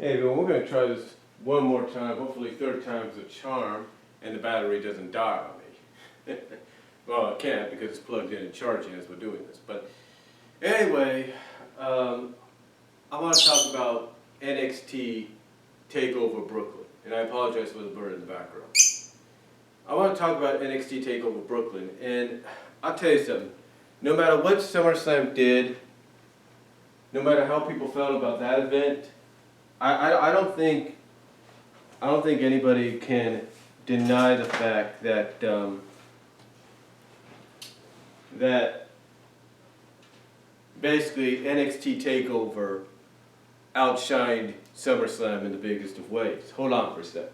Hey, well, we're going to try this one more time. Hopefully third time's a charm and the battery doesn't die on me. Well, it can't because it's plugged in and charging as we're doing this. But anyway, I want to talk about Nxt Takeover Brooklyn. And I apologize for the bird in the background. I want to talk about Nxt Takeover Brooklyn. And I'll tell you something. No matter what SummerSlam did, no matter how people felt about that event, I don't think anybody can deny the fact that that basically NXT Takeover outshined SummerSlam in the biggest of ways. Hold on for a sec.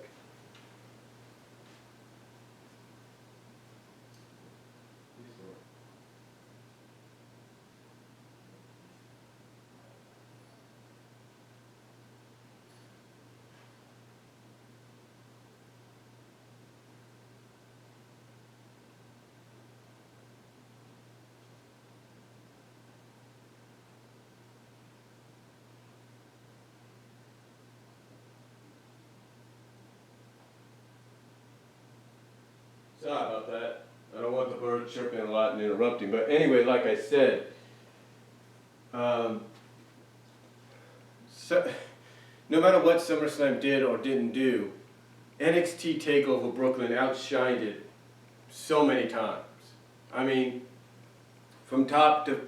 Sorry about that. I don't want the bird chirping a lot and interrupting. But anyway, like I said, so, no matter what SummerSlam did or didn't do, NXT TakeOver Brooklyn outshined it so many times. I mean, from top to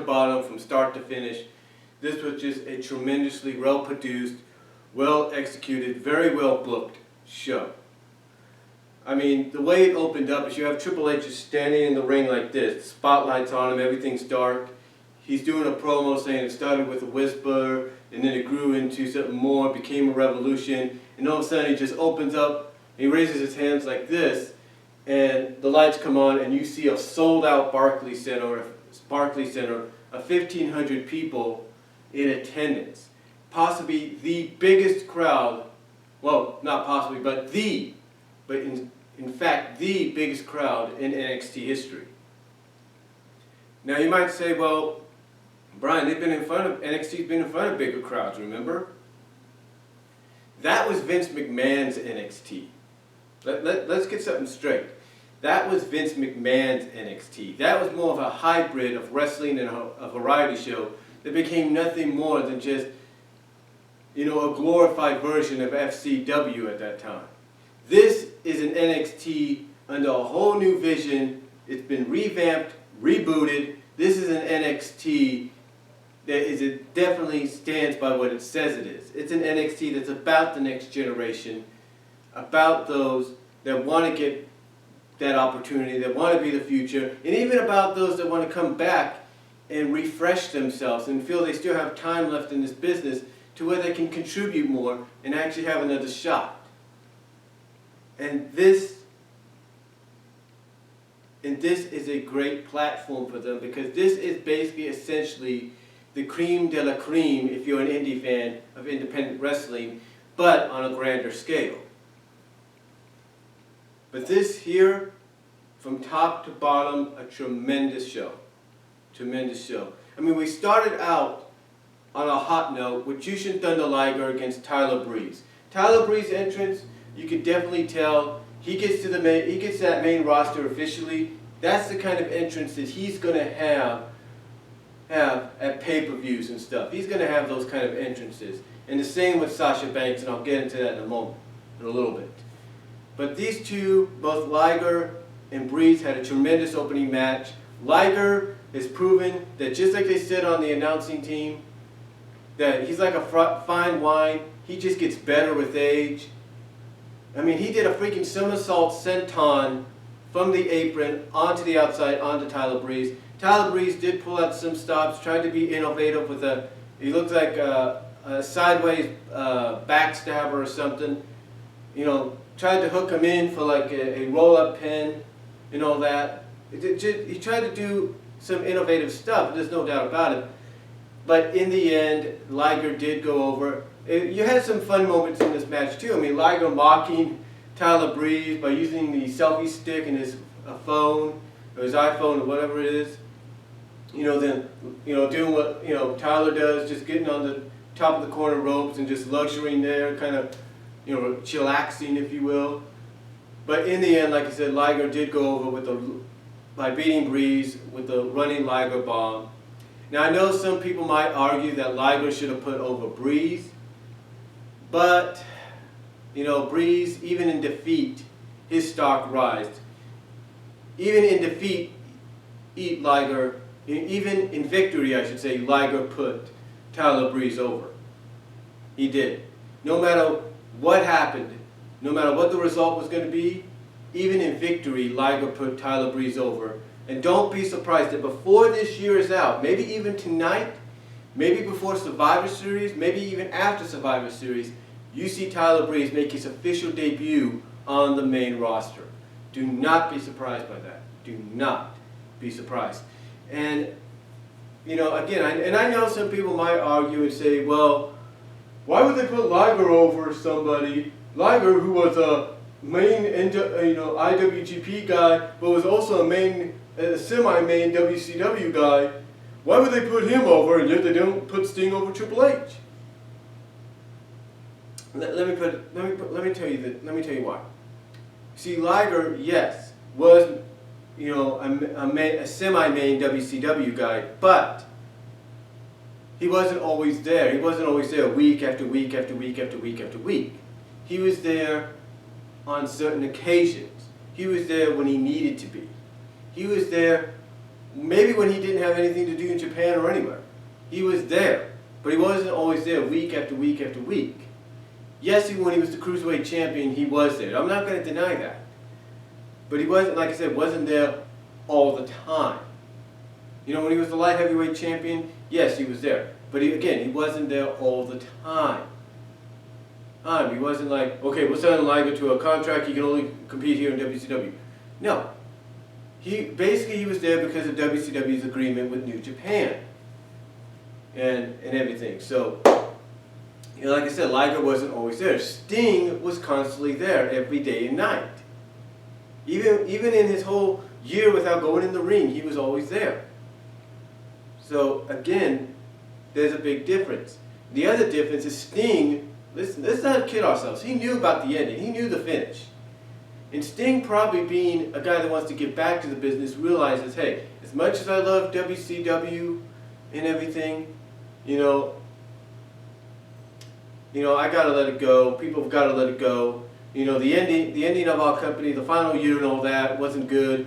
bottom, from start to finish, this was just a tremendously well-produced, well-executed, very well-booked show. I mean, the way it opened up is you have Triple H just standing in the ring like this, spotlights on him, everything's dark. He's doing a promo saying it started with a whisper, and then it grew into something more, became a revolution, and all of a sudden he just opens up, he raises his hands like this, and the lights come on, and you see a sold-out Barclays Center, of 1,500 people in attendance. Possibly the biggest crowd, well, not possibly, but in fact, the biggest crowd in NXT history. Now you might say, well, Brian, NXT's been in front of bigger crowds, remember? That was Vince McMahon's NXT. Let's get something straight. That was Vince McMahon's NXT. That was more of a hybrid of wrestling and a variety show that became nothing more than just, a glorified version of FCW at that time. This is an NXT under a whole new vision. It's been revamped, rebooted. This is an NXT that definitely stands by what it says it is. It's an NXT that's about the next generation, about those that want to get that opportunity, that want to be the future, and even about those that want to come back and refresh themselves and feel they still have time left in this business to where they can contribute more and actually have another shot. And this is a great platform for them because this is basically essentially the creme de la creme, if you're an indie fan of independent wrestling, but on a grander scale. But this here, from top to bottom, a tremendous show. Tremendous show. I mean, we started out on a hot note with Jushin Thunder Liger against Tyler Breeze. Tyler Breeze's entrance, you can definitely tell he gets that main roster officially. That's the kind of entrance that he's going to have at pay-per-views and stuff. He's going to have those kind of entrances. And the same with Sasha Banks, and I'll get into that in a little bit. But these two, both Liger and Breeze, had a tremendous opening match. Liger has proven that just like they said on the announcing team, that he's like a fine wine. He just gets better with age. I mean, he did a freaking somersault senton from the apron onto the outside, onto Tyler Breeze. Tyler Breeze did pull out some stops, tried to be innovative with he looked like a sideways backstabber or something. Tried to hook him in for like a roll-up pin and all that. He tried to do some innovative stuff, there's no doubt about it. But in the end, Liger did go over. You had some fun moments in this match too. I mean, Liger mocking Tyler Breeze by using the selfie stick in his phone, or his iPhone, or whatever it is. Doing what Tyler does, just getting on top of the corner ropes and just luxurying there, kind of, chillaxing, if you will. But in the end, like I said, Liger did go over by beating Breeze with the running Liger bomb. Now I know some people might argue that Liger should have put over Breeze, but Breeze, even in defeat, his stock rised. Even in defeat, even in victory, I should say, Liger put Tyler Breeze over. He did. No matter what happened, no matter what the result was going to be, even in victory, Liger put Tyler Breeze over. And don't be surprised that before this year is out, maybe even tonight, maybe before Survivor Series, maybe even after Survivor Series, you see Tyler Breeze make his official debut on the main roster. Do not be surprised by that. Do not be surprised. And, again, I know some people might argue and say, well, why would they put Liger over somebody? Liger, who was a main IWGP guy, but was also a semi-main WCW guy. Why would they put him over, and yet they don't put Sting over Triple H? Let me tell you why. See, Liger, yes, was a semi-main WCW guy, but he wasn't always there. He wasn't always there week after week after week after week after week. He was there on certain occasions. He was there when he needed to be. He was there maybe when he didn't have anything to do in Japan or anywhere. He was there, but he wasn't always there week after week after week. Yes, when he was the Cruiserweight Champion, he was there. I'm not going to deny that. But he wasn't, like I said, wasn't there all the time. When he was the Light Heavyweight Champion, yes, he was there. But he wasn't there all the time. He wasn't like, okay, we'll send Liger to a contract, he can only compete here in WCW. No. He was there because of WCW's agreement with New Japan and everything. So, like I said, Liger wasn't always there. Sting was constantly there every day and night. Even in his whole year without going in the ring, he was always there. So, again, there's a big difference. The other difference is Sting, let's not kid ourselves, he knew about the ending, he knew the finish. And Sting, probably being a guy that wants to get back to the business, realizes, hey, as much as I love WCW and everything, I gotta let it go. People have gotta let it go. The ending of our company, the final year and all that wasn't good.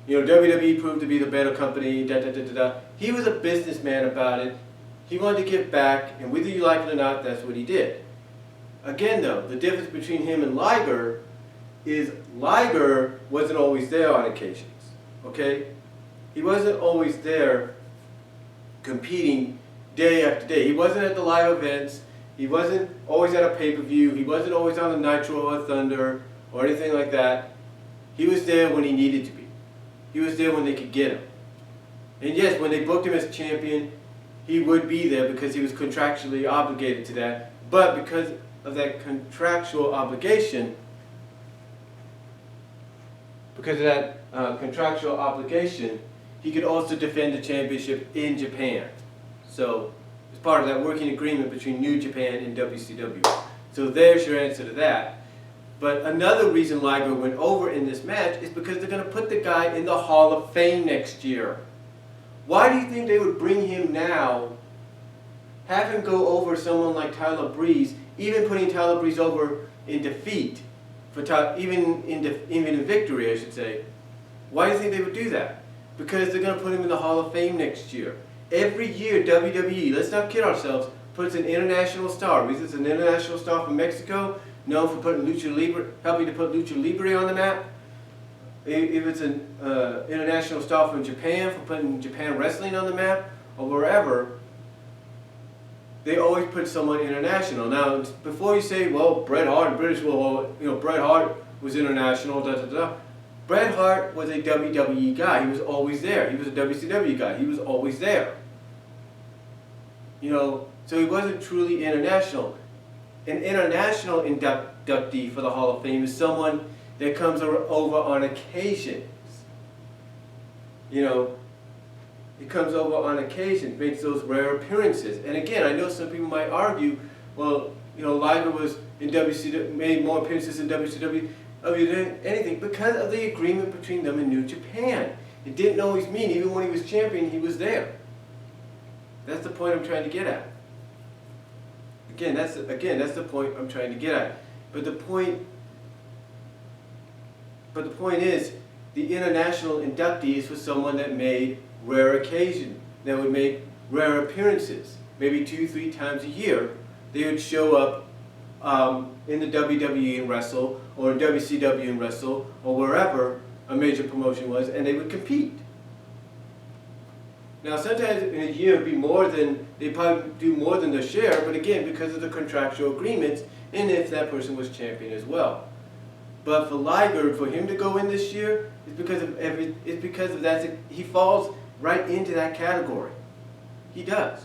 WWE proved to be the better company. He was a businessman about it. He wanted to give back, and whether you like it or not, that's what he did. Again, though, the difference between him and Liger is Liger wasn't always there on occasions. Okay, he wasn't always there competing day after day. He wasn't at the live events. He wasn't always at a pay-per-view. He wasn't always on the Nitro or Thunder or anything like that. He was there when he needed to be. He was there when they could get him. And yes, when they booked him as champion, he would be there because he was contractually obligated to that. But because of that contractual obligation, he could also defend the championship in Japan. So it's part of that working agreement between New Japan and WCW. So there's your answer to that. But another reason Liger went over in this match is because they're going to put the guy in the Hall of Fame next year. Why do you think they would bring him now, have him go over someone like Tyler Breeze, even putting Tyler Breeze over in defeat, even in victory, I should say? Why do you think they would do that? Because they're going to put him in the Hall of Fame next year. Every year, WWE, let's not kid ourselves, puts an international star. Whether it's an international star from Mexico, known for putting helping to put Lucha Libre on the map. If it's an international star from Japan, for putting Japan Wrestling on the map, or wherever, they always put someone international. Now, before you say, well, Bret Hart, British, Bret Hart was international, Bret Hart was a WWE guy. He was always there. He was a WCW guy. He was always there. So he wasn't truly international. An international inductee for the Hall of Fame is someone that comes over on occasions. he comes over on occasion, makes those rare appearances. And again, I know some people might argue, well, you know, Liger was in WCW, made more appearances in WCW than anything because of the agreement between them and New Japan. It didn't always mean, even when he was champion, he was there. That's the point I'm trying to get at. Again, that's the point I'm trying to get at. But the point is, the international inductee is for someone that made rare occasion, that would make rare appearances, maybe 2-3 times a year. They would show up in the WWE and wrestle, or in WCW and wrestle, or wherever a major promotion was, and they would compete. Now, sometimes in a year it'd be more than, they probably do more than their share, but again, because of the contractual agreements, and if that person was champion as well. But for Liger, for him to go in this year, it's because of that. He falls right into that category. He does.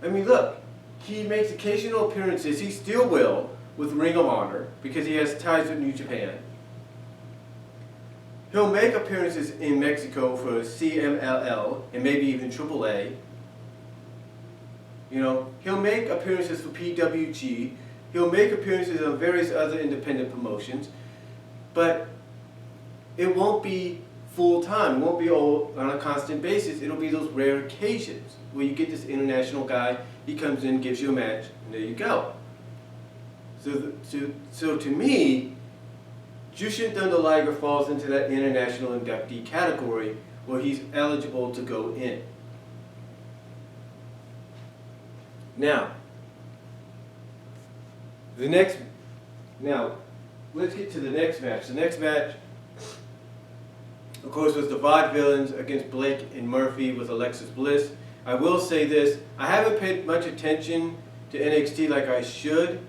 I mean, look, he makes occasional appearances. He still will with Ring of Honor because he has ties with New Japan. He'll make appearances in Mexico for CMLL and maybe even AAA. You know, he'll make appearances for PWG. He'll make appearances on various other independent promotions, but it won't be full time. It won't be all on a constant basis. It'll be those rare occasions where you get this international guy. He comes in, gives you a match, and there you go. So to me, Jushin Thunder Liger falls into that international inductee category where he's eligible to go in. Now, let's get to the next match. The next match, of course, was the Vaudevillains against Blake and Murphy with Alexis Bliss. I will say this, I haven't paid much attention to NXT like I should,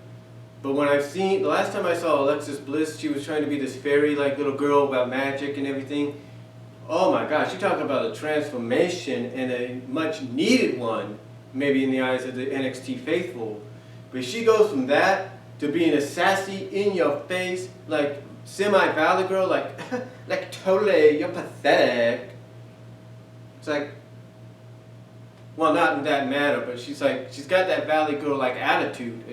but when the last time I saw Alexis Bliss, she was trying to be this fairy-like little girl about magic and everything. Oh my gosh, you're talking about a transformation, and a much needed one, maybe in the eyes of the NXT faithful. But she goes from that to being a sassy, in-your-face, like semi-valley girl, like totally, you're pathetic. It's like, well, not in that manner, but she's got that valley girl-like attitude,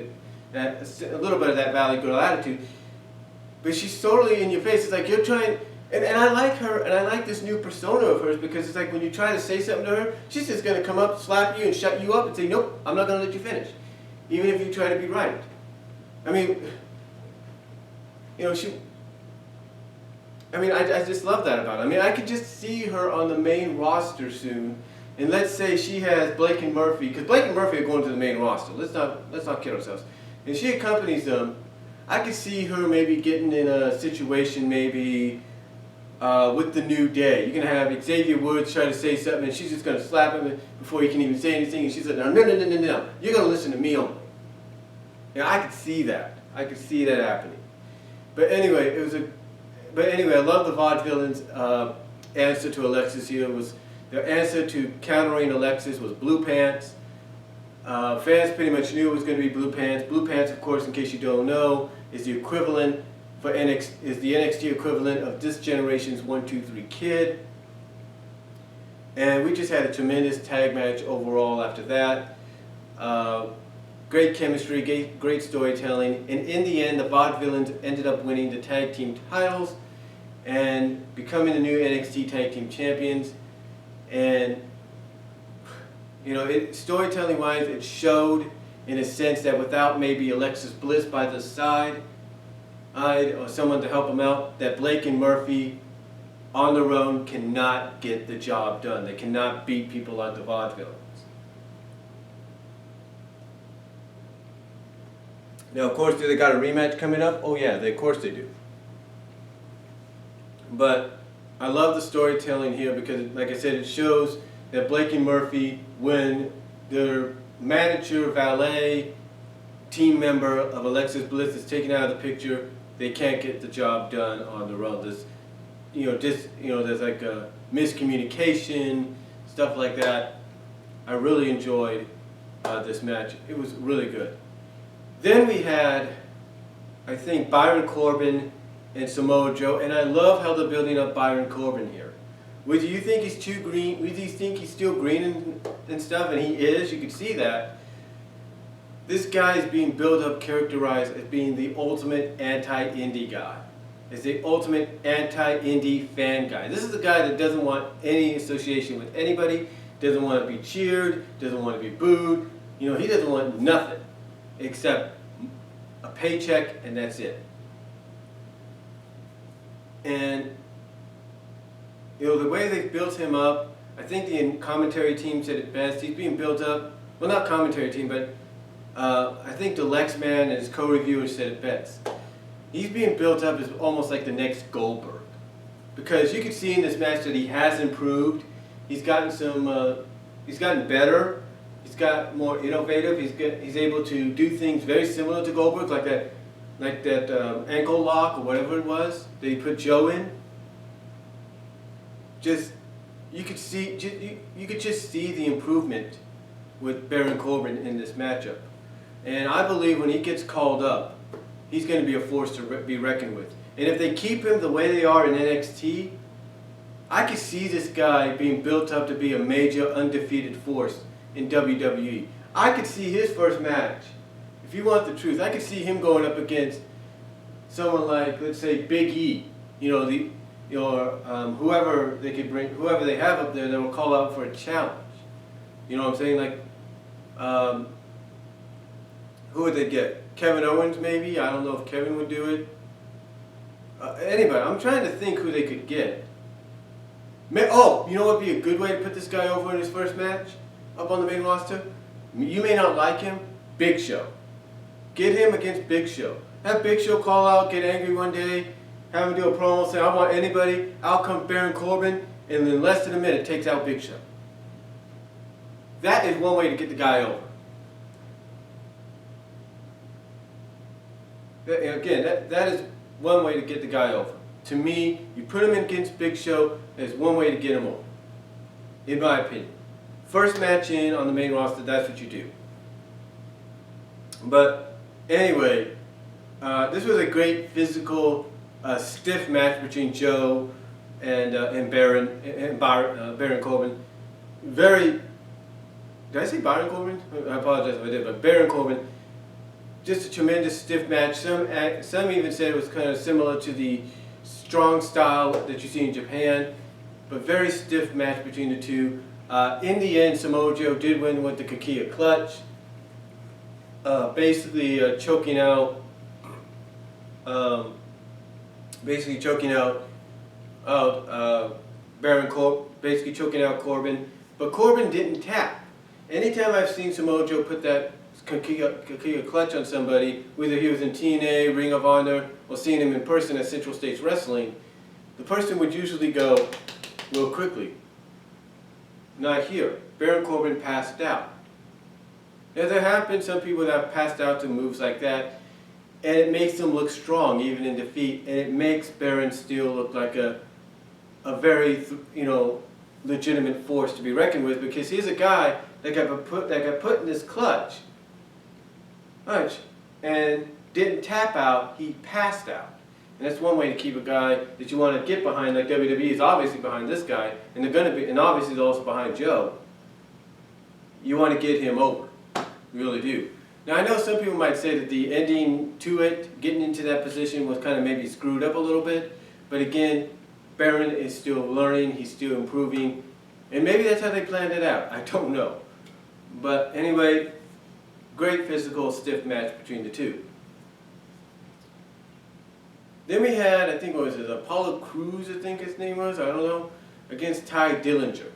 a little bit of that valley girl attitude. But she's totally in your face. It's like you're trying, and I like her, and I like this new persona of hers because it's like when you try to say something to her, she's just going to come up, slap you, and shut you up and say, nope, I'm not going to let you finish, even if you try to be right. I mean, you know, I just love that about her. I mean, I could just see her on the main roster soon, and let's say she has Blake and Murphy, because Blake and Murphy are going to the main roster. Let's not kid ourselves. And she accompanies them. I could see her maybe getting in a situation maybe with the New Day. You're going to have Xavier Woods try to say something, and she's just going to slap him before he can even say anything, and she's like, no, you're going to listen to me only. Yeah, I could see that. I could see that happening. But anyway, I love the Vaudevillains' answer to Alexis here. The answer to countering Alexis was blue pants. Fans pretty much knew it was going to be blue pants. Blue pants, of course, in case you don't know, is the equivalent is the NXT equivalent of this generation's 1-2-3 Kid. And we just had a tremendous tag match overall after that. Great chemistry, great storytelling, and in the end, the Vaudevillains ended up winning the tag team titles and becoming the new NXT tag team champions. And you know, storytelling-wise, it showed in a sense that without maybe Alexis Bliss by the side, or someone to help them out, that Blake and Murphy on their own cannot get the job done. They cannot beat people like the Vaudevillains. Now, of course, do they got a rematch coming up? Oh yeah, of course they do. But I love the storytelling here because, like I said, it shows that Blake and Murphy, when their manager, valet, team member of Alexis Bliss is taken out of the picture, they can't get the job done on their own. There's like a miscommunication, stuff like that. I really enjoyed this match. It was really good. Then we had, I think, Byron Corbin and Samoa Joe, and I love how they're building up Byron Corbin here. Whether you think he's too green, whether you think he's still green and stuff, and he is, you can see that. This guy is being built up, characterized as being the ultimate anti-indie guy. Is the ultimate anti-indie fan guy. This is the guy that doesn't want any association with anybody, doesn't want to be cheered, doesn't want to be booed. You know, he doesn't want nothing except a paycheck, and that's it. And you know, the way they built him up, I think the commentary team said it best. He's being built up, well, not commentary team, but I think the Lex Man and his co-reviewer said it best. He's being built up as almost like the next Goldberg, because you can see in this match that he has improved. He's gotten he's gotten better. He's got more innovative. He's able to do things very similar to Goldberg, like that ankle lock or whatever it was that he put Joe in. Just you could just see the improvement with Baron Corbin in this matchup, and I believe when he gets called up, he's going to be a force to be reckoned with. And if they keep him the way they are in NXT, I could see this guy being built up to be a major undefeated force in WWE. I could see his first match, if you want the truth, I could see him going up against someone like, let's say, Big E. You know, whoever they could bring, whoever they have up there that will call out for a challenge. You know what I'm saying? Like, who would they get? Kevin Owens, maybe? I don't know if Kevin would do it. Anybody. I'm trying to think who they could get. Oh, you know what would be a good way to put this guy over in his first match up on the main roster? You may not like him. Big Show. Get him against Big Show. Have Big Show call out, get angry one day, have him do a promo, say, I want anybody. Out comes Baron Corbin, and in less than a minute takes out Big Show. That is one way to get the guy over. Again, that is one way to get the guy over. To me, you put him against Big Show, there's one way to get him over. In my opinion. First match in on the main roster, that's what you do. But anyway, this was a great physical, stiff match between Joe and Baron Corbin. Very, did I say Baron Corbin? I apologize if I did, but Baron Corbin. Just a tremendous stiff match. Some even said it was kind of similar to the strong style that you see in Japan, but very stiff match between the two. In the end, Samoa Joe did win with the Kakia clutch, basically choking out basically choking out Corbin. But Corbin didn't tap. Anytime I've seen Samoa Joe put that Kakia clutch on somebody, whether he was in TNA, Ring of Honor, or seeing him in person at Central States Wrestling, the person would usually go real quickly. Not here. Baron Corbin passed out. Now there have been some people that have passed out to moves like that, and it makes them look strong even in defeat, and it makes Baron still look like a very, legitimate force to be reckoned with, because he's a guy that got put in this clutch and didn't tap out, he passed out. And that's one way to keep a guy that you want to get behind, like WWE is obviously behind this guy, and they're going to be, and obviously they're also behind Joe. You want to get him over. You really do. Now I know some people might say that the ending to it, getting into that position, was kind of maybe screwed up a little bit, but again, Baron is still learning, he's still improving, and maybe that's how they planned it out. I don't know. But anyway, great physical, stiff match between the two. Then we had, I think, what was it, Apollo Crews, I think his name was, I don't know, against Ty Dillinger.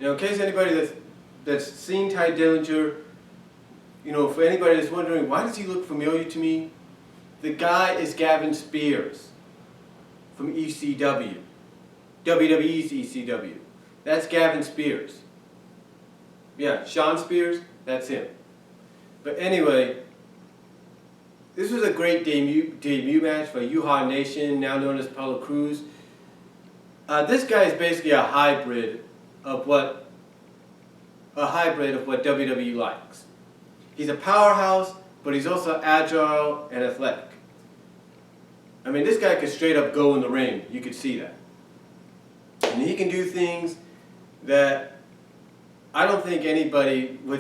Now, in case anybody that's seen Ty Dillinger, for anybody that's wondering, why does he look familiar to me? The guy is Gavin Spears from ECW, WWE's ECW. That's Gavin Spears. Yeah, Sean Spears, that's him. But anyway, this was a great debut match for Yuha Nation, now known as Apollo Crews. This guy is basically a hybrid of what WWE likes. He's a powerhouse, but he's also agile and athletic. I mean, this guy could straight up go in the ring. You could see that. And he can do things that I don't think anybody would